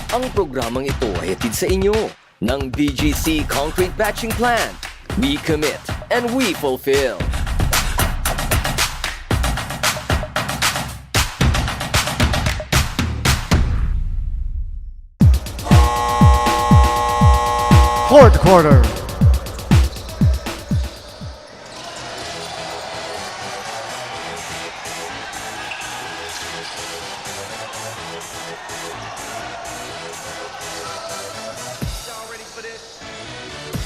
Ang programang ito ay hatid sa inyo ng BGC Concrete Batching Plant. We commit and we fulfill. Fourth quarter.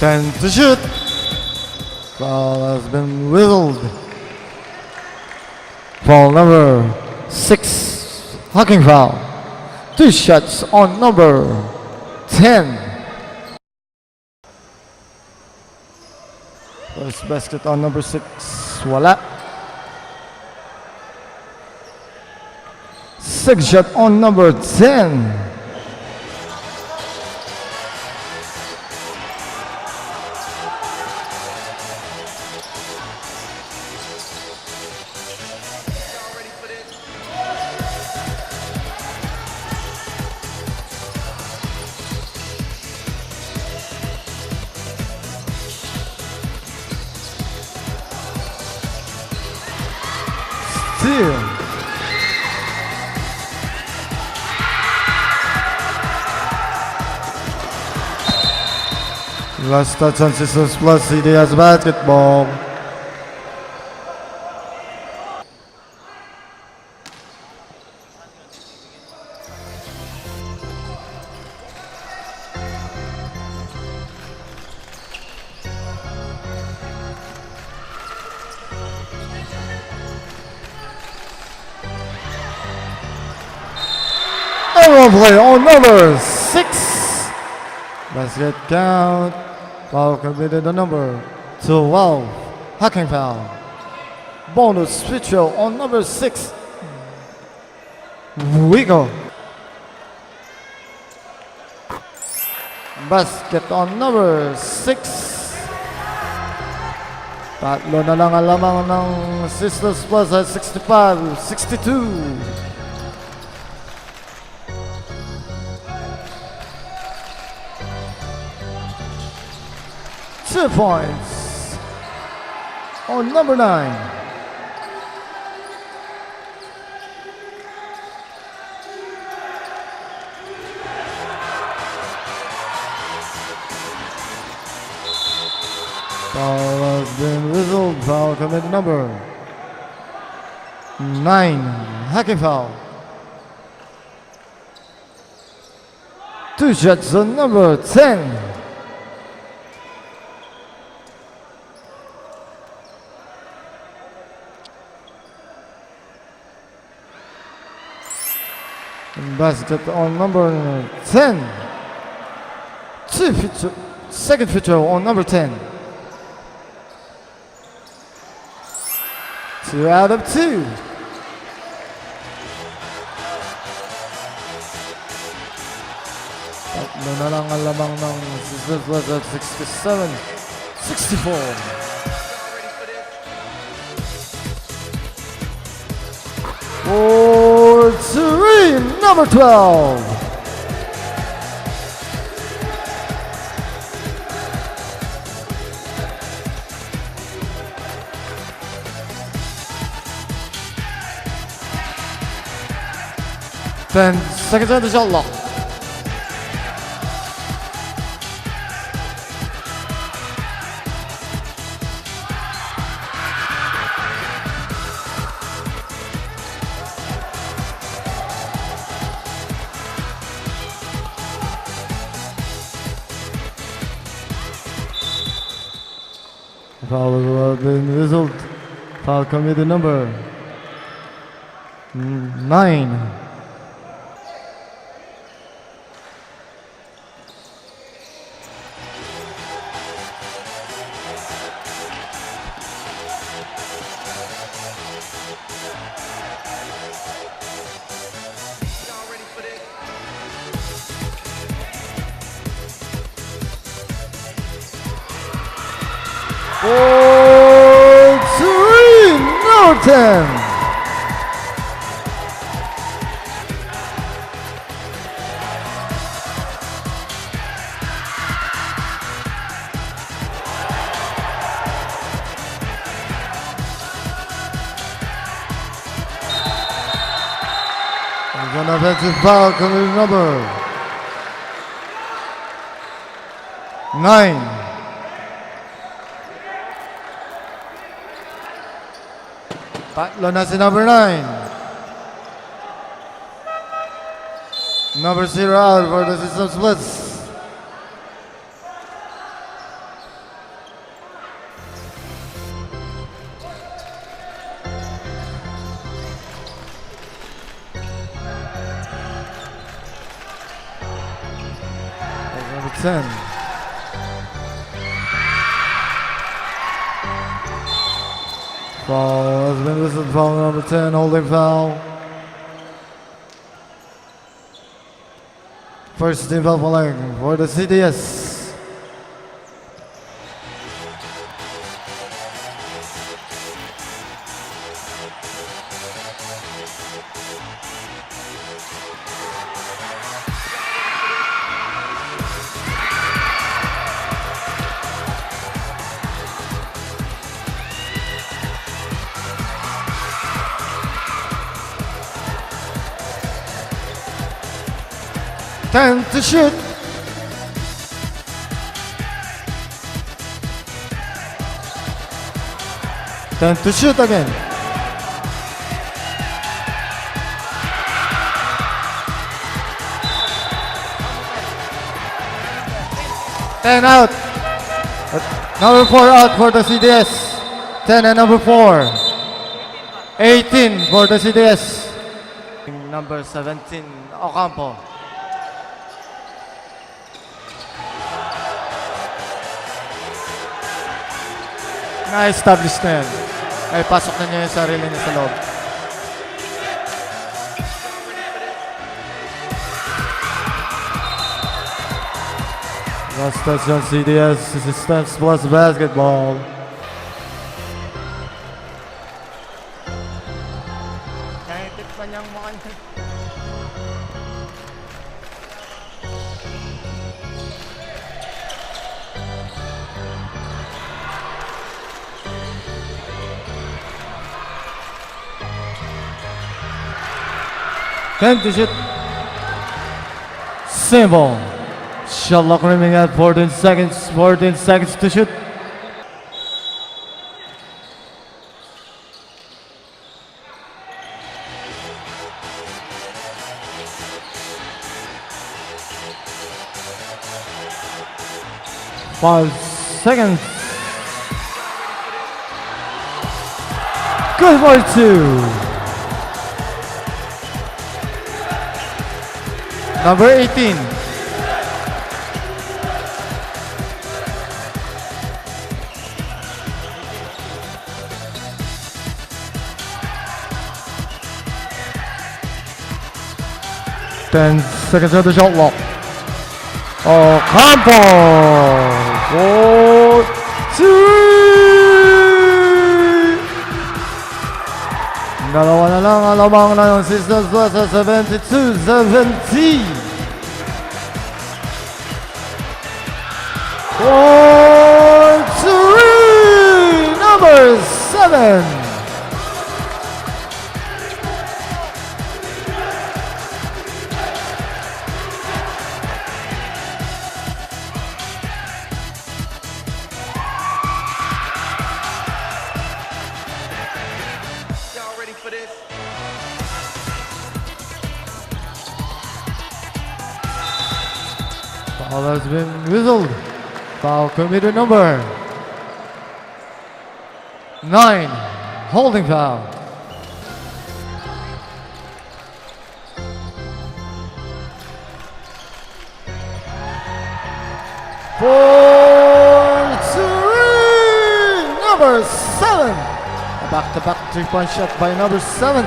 Ten to shoot. Foul has been whistled. Foul number 6. Hacking foul. 2 shots on number 10. First basket on number 6. Wala. 6 shot on number 10. Last touch on Sisters Plus CD as basketball. Everyone play on number 6. Basket count. Foul committed on number 12. Hacking foul. Bonus switch on number 6. Wiggle. Basket on number 6. Tatlo na lang ang lamang ng Sisters Plus at 65-62. 2 points on number 9. Foul has been whistled. Foul committed number 9. Hacking foul. 2 shots on number 10. Basket on number 10. Second feature on number 10. 2 out of 2. Tatlo na lang ang lamang ng Sisters Plus at 67-64. For 3, number 12. Then second time to shot lock. Foul has been whistled. Foul committed number 9. For 3, Norton. An offensive foul committed number 9. Tatlo na si number 9. Number 0 out for the system splits. Number 10. Foul has been whistled. Foul number 10, holding foul. First team foul flag for the CDS. Time to shoot. Time to shoot again. Ten out. Number 4 out for the CDS. 10 and number 4. 18 for the CDS. Number 17, Ocampo. Na-establish na yan. Ay, pasok na niya yung sarili niya sa loob. Last touchdown CDS, Systems Plus Basketball. Kahit pa niyang mukha niya. Time to shoot. Simple. Shot clock remaining at 14 seconds. 14 seconds to shoot. Five seconds. Good for 2. Number 18. Ten seconds of the shot clock. Ocampo. 4-2. Dalawa na lang ang lamang na yung Systems Plus sa 72-70. 4-3, number 7. Foul has been whistled. Foul committed number 9, holding foul. For 3, number 7. A back-to-back 3-point shot by number 7.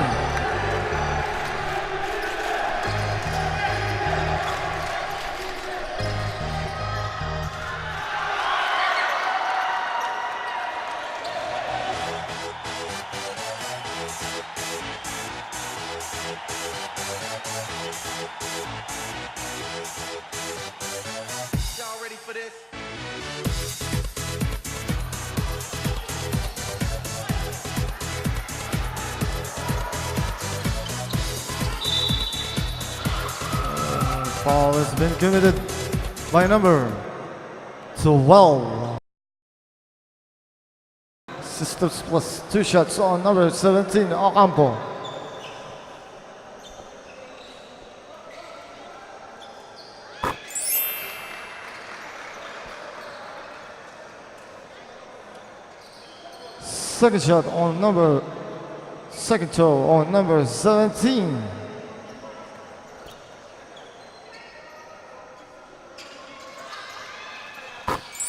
Foul has been committed by number 12. Systems plus 2 shots on number 17, Ocampo. Second shot on number, second throw on number 17.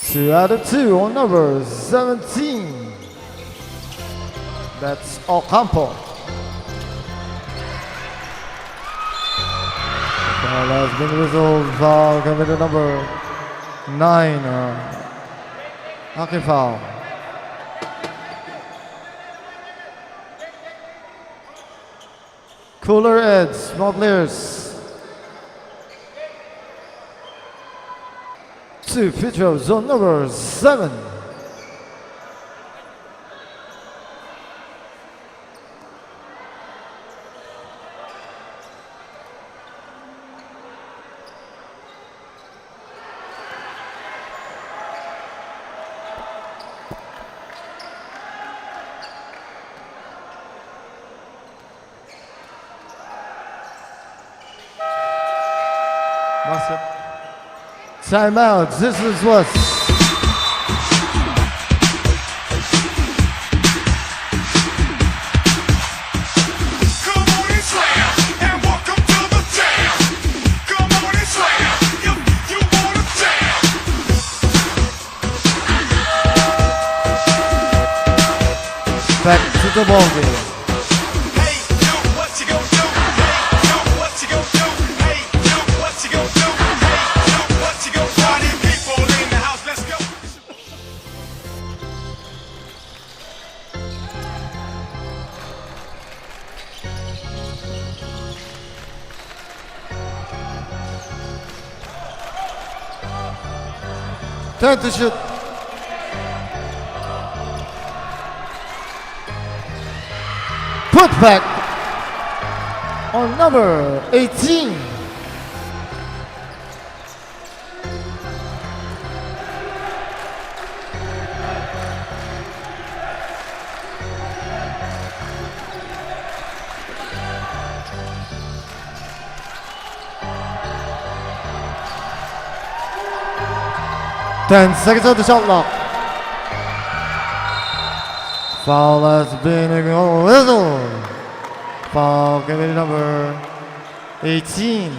Two out of two on number 17. That's Ocampo. Foul has been whistled. Foul committed number 9. Hockey foul. Cooler heads, small players. Two free throws on number 7. Timeout, this is what. Come on and slam, and welcome to the jam. Come on and slam, if you wanna jam. Back to the ball game. Hey, yo, what you gonna do? Hey, yo, what you gonna do? Hey, yo, what you gonna do? Hey, yo, what you gonna do? Party people in the house, let's go. Time to shoot. Put back on number 18. Ten seconds on the shot clock. Foul has been whistled. Foul committed number 18.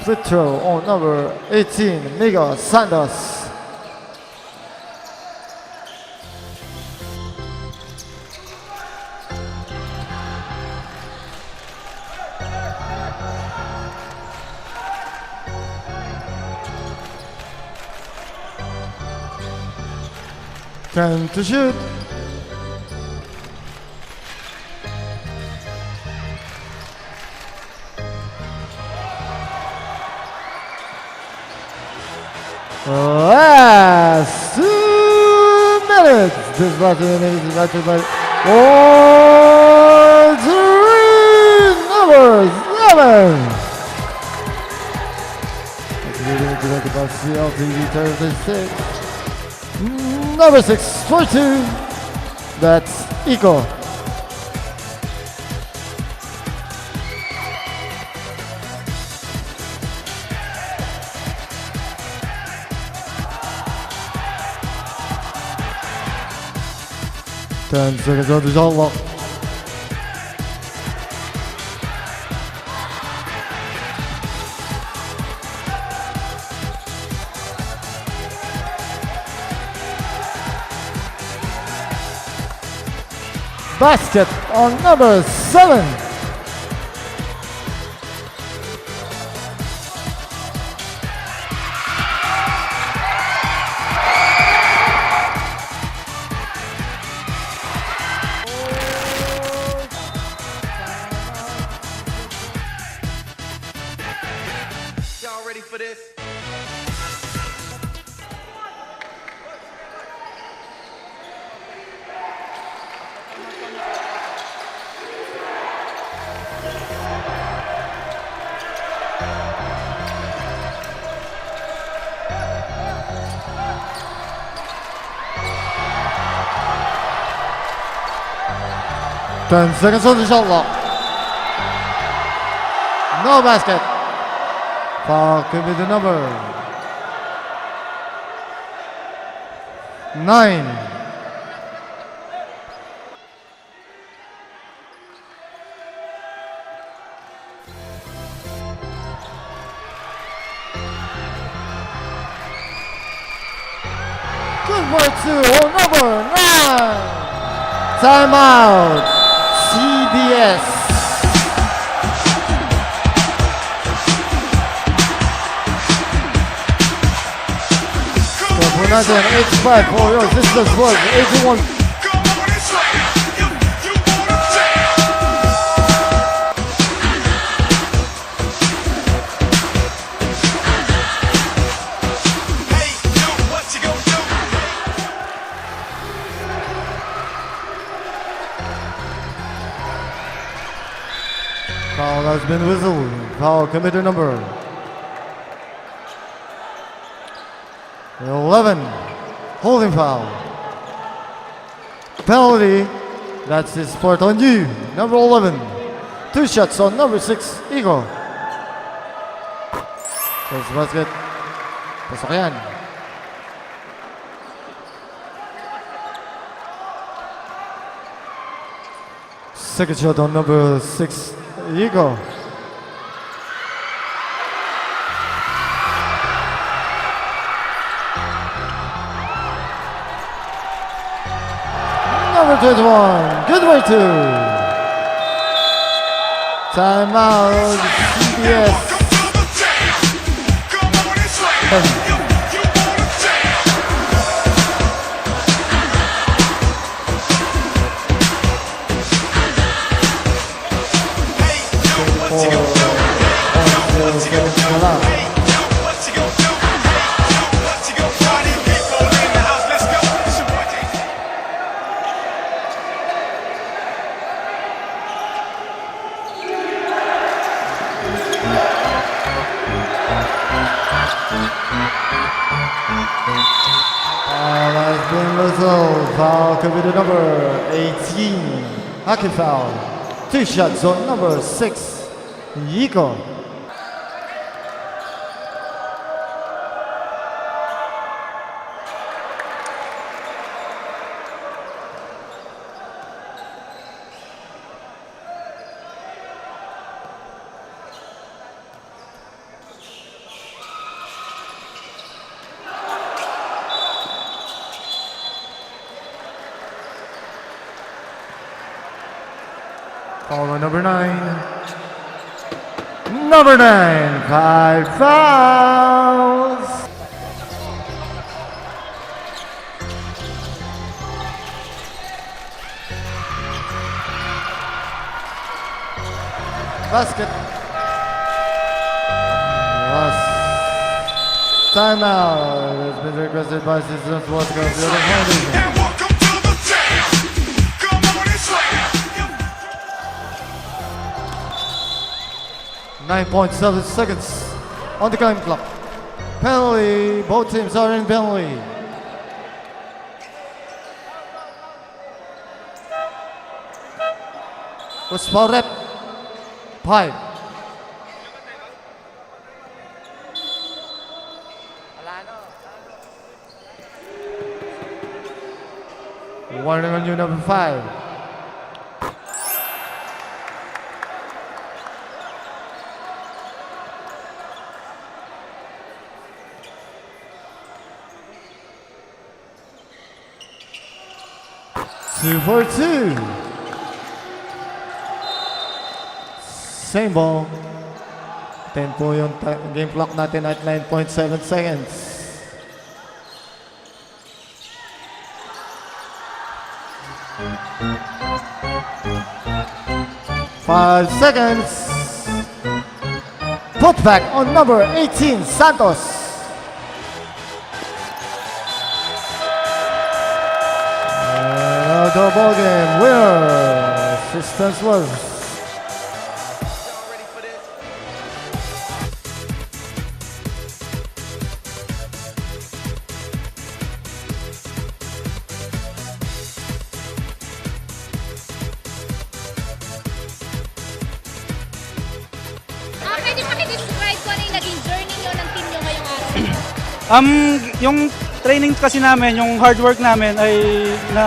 Split throw on number 18, Miguel Santos. Time to shoot. Last 2 minutes. This battle is battled by 3 number 11. CLTV Thursday 6. Number 6 for 2. That's Eco. Ten seconds on the shot clock. Basket on number 7. Y'all ready? ready for this? Ten seconds on the shot clock. No basket. Foul could be the number 9. Good work to number 9. Timeout. CBS. Score natin 85 for your sisters work 81. Come on and sway. You wanna jam? Hey, you, what you gonna do? Foul has been whistled. Foul committed number 11. Holding foul. Penalty. That's his part on you. Number 11. 2 shots on number 6. Eagle. First basket. Pasok yan. Second shot on number 6. Eagle. Number 21, good way to. Timeout, CBS. Come on and sway. You wanna jam? Hey, you, what you gonna do? What you gonna do? Hey, you, what you gonna do? Hey, you, what you gonna party? People in the house, let's go. It's your boy JC. Foul has been whistled. Foul committed number 18. Hockey foul. 2 shots on number 6. Eagle. Foul on number 9. Number 9, 5 fouls. Basket. Last timeout has been requested by Citizens Water Foundation. And welcome to the jam. Come on and sway. 9.7 seconds on the time clock. Penalty. Both teams are in penalty. What's foul rep? 5. Warning on you, number 5. Two for 2. Same ball. 10 po yung game clock natin at 9.7 seconds. 5 seconds. putback on number 18, Santos. The ball game winner, Assistance was Pwede pakidescribe ko ano yung naging journey nyo ng team nyo ngayong araw? Yung training kasi namin, yung hard work namin ay na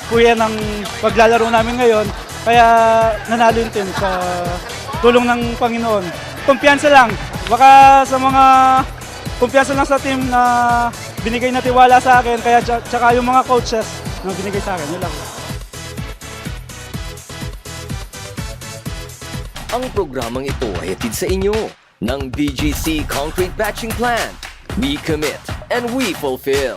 kuya ng paglalaro namin ngayon. Kaya nanalo yung team sa tulong ng Panginoon. Kumpiyansa lang. Baka sa mga kumpiyansa lang sa team na binigay na tiwala sa akin. Kaya tsaka yung mga coaches na binigay sa akin. Yun lang. Ang programang ito ay hatid sa inyo ng BGC Concrete Batching Plant. We commit and we fulfill.